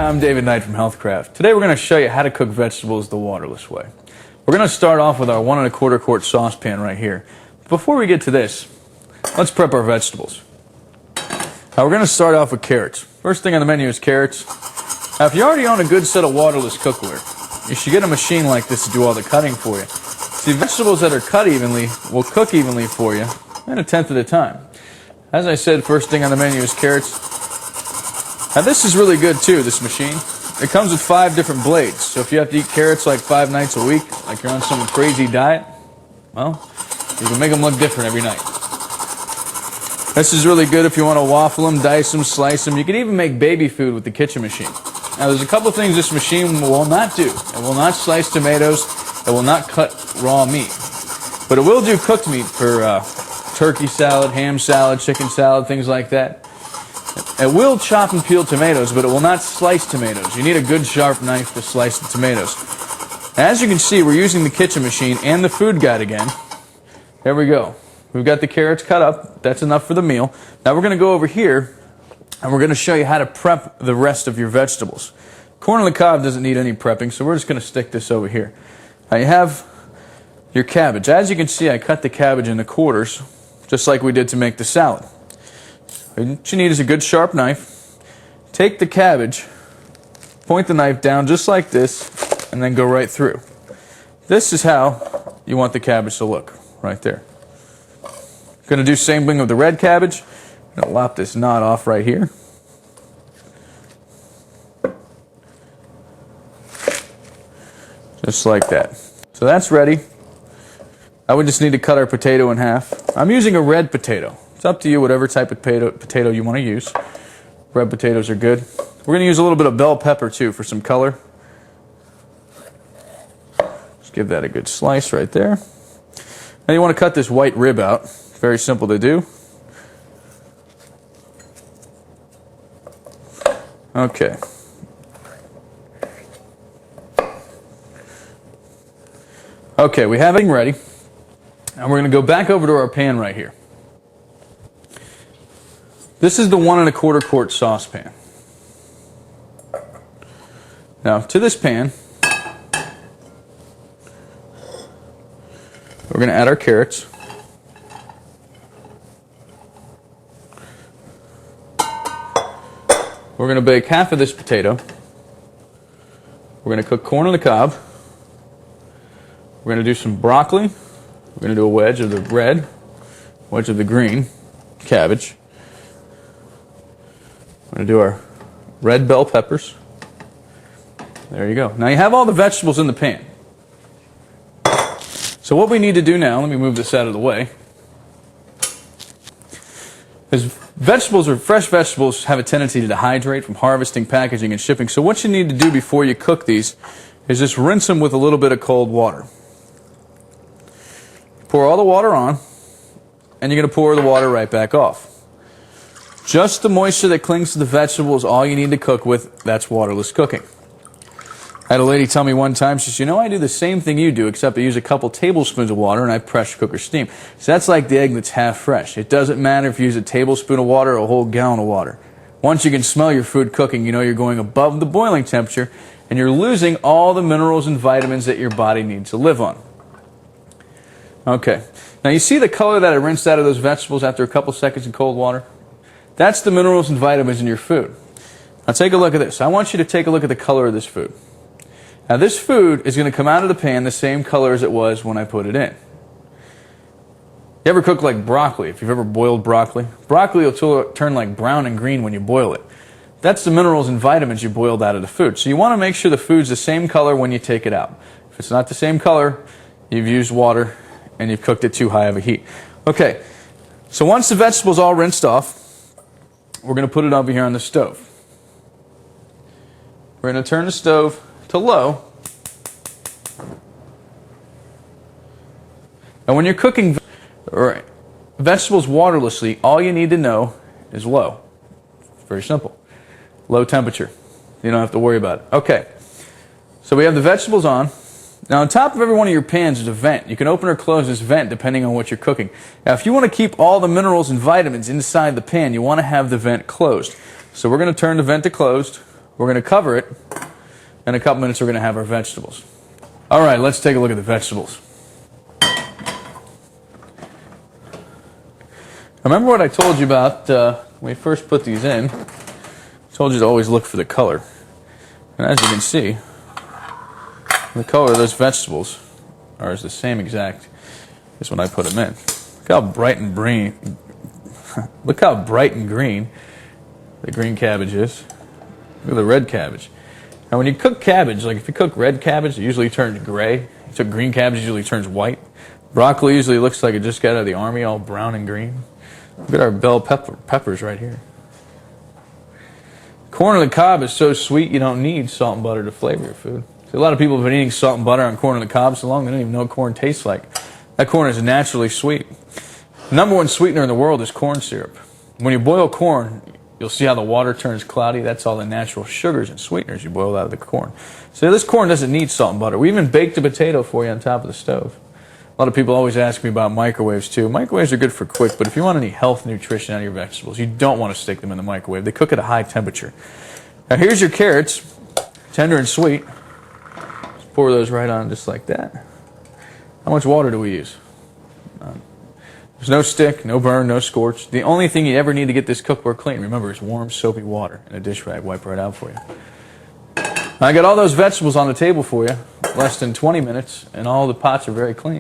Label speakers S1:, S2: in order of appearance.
S1: I'm David Knight from Healthcraft. Today we're going to show you how to cook vegetables the waterless way. We're going to start off with our 1 1/4 quart saucepan right here. Before we get to this, let's prep our vegetables. Now we're going to start off with carrots. First thing on the menu is carrots. Now if you already own a good set of waterless cookware, you should get a machine like this to do all the cutting for you. See, vegetables that are cut evenly will cook evenly for you in 1/10 of the time. As I said, first thing on the menu is carrots. Now this is really good too, this machine. It comes with 5 different blades, so if you have to eat carrots like 5 nights a week, like you're on some crazy diet, well, you can make them look different every night. This is really good if you want to waffle them, dice them, slice them. You can even make baby food with the kitchen machine. Now there's a couple things this machine will not do. It will not slice tomatoes. It will not cut raw meat. But it will do cooked meat for turkey salad, ham salad, chicken salad, things like that. It will chop and peel tomatoes, but it will not slice tomatoes. You need a good sharp knife to slice the tomatoes. As you can see, we're using the kitchen machine and the food guide again. There we go. We've got the carrots cut up. That's enough for the meal. Now we're going to go over here and we're going to show you how to prep the rest of your vegetables. Corn on the cob doesn't need any prepping, so we're just going to stick this over here. Now you have your cabbage. As you can see, I cut the cabbage into quarters, just like we did to make the salad. What you need is a good sharp knife. Take the cabbage, point the knife down just like this, and then go right through. This is how you want the cabbage to look, right there. Going to do the same thing with the red cabbage. I'm going to lop this knot off right here. Just like that. So that's ready. Now we just need to cut our potato in half. I'm using a red potato. It's up to you, whatever type of potato you want to use. Red potatoes are good. We're going to use a little bit of bell pepper too for some color. Just give that a good slice right there. Now you want to cut this white rib out. Very simple to do. Okay. Okay, we have everything ready. And we're going to go back over to our pan right here. This is the 1 1/4 quart saucepan. Now, to this pan, we're going to add our carrots. We're going to bake half of this potato. We're going to cook corn on the cob. We're going to do some broccoli. We're going to do a wedge of the red, wedge of the green cabbage. We're going to do our red bell peppers. There you go. Now you have all the vegetables in the pan. So what we need to do now, let me move this out of the way, is fresh vegetables have a tendency to dehydrate from harvesting, packaging, and shipping. So what you need to do before you cook these is just rinse them with a little bit of cold water. Pour all the water on, and you're going to pour the water right back off. Just the moisture that clings to the vegetable is all you need to cook with. That's waterless cooking. I had a lady tell me one time, she said, you know, I do the same thing you do, except I use a couple tablespoons of water and I pressure cook or steam. So that's like the egg that's half fresh. It doesn't matter if you use a tablespoon of water or a whole gallon of water. Once you can smell your food cooking, you know you're going above the boiling temperature and you're losing all the minerals and vitamins that your body needs to live on. Okay. Now you see the color that I rinsed out of those vegetables after a couple seconds in cold water? That's the minerals and vitamins in your food. Now take a look at this. I want you to take a look at the color of this food. Now this food is going to come out of the pan the same color as it was when I put it in. You ever cook like broccoli? If you've ever boiled broccoli, broccoli will turn like brown and green when you boil it. That's the minerals and vitamins you boiled out of the food. So you want to make sure the food's the same color when you take it out. If it's not the same color, you've used water and you've cooked it too high of a heat. Okay, so once the vegetables all rinsed off, we're going to put it over here on the stove. We're going to turn the stove to low. And when you're cooking vegetables waterlessly, all you need to know is low. It's very simple. Low temperature. You don't have to worry about it. Okay, so we have the vegetables on. Now on top of every one of your pans is a vent. You can open or close this vent depending on what you're cooking. Now if you want to keep all the minerals and vitamins inside the pan, you want to have the vent closed. So we're going to turn the vent to closed We're going to cover it. In a couple minutes, we're going to have our vegetables. All right, let's take a look at the vegetables. Remember what I told you about when we first put these in? I told you to always look for the color. And as you can see, the color of those vegetables are the same exact as when I put them in. Look how bright and green. Look how bright and green the green cabbage is. Look at the red cabbage. Now, when you cook cabbage, like if you cook red cabbage, it usually turns gray. If you cook green cabbage, it usually turns white. Broccoli usually looks like it just got out of the army, all brown and green. Look at our bell peppers right here. Corn on the cob is so sweet you don't need salt and butter to flavor your food. See, a lot of people have been eating salt and butter on corn on the cob so long they don't even know what corn tastes like. That corn is naturally sweet. The number one sweetener in the world is corn syrup. When you boil corn, you'll see how the water turns cloudy. That's all the natural sugars and sweeteners you boil out of the corn. So this corn doesn't need salt and butter. We even baked a potato for you on top of the stove. A lot of people always ask me about microwaves too. Microwaves are good for quick, but if you want any health and nutrition out of your vegetables, you don't want to stick them in the microwave. They cook at a high temperature. Now here's your carrots, tender and sweet. Just pour those right on just like that. How much water do we use? None. There's no stick, no burn, no scorch. The only thing you ever need to get this cookware clean, remember, is warm, soapy water and a dish rag. Wipe right out for you. I got all those vegetables on the table for you, less than 20 minutes, and all the pots are very clean.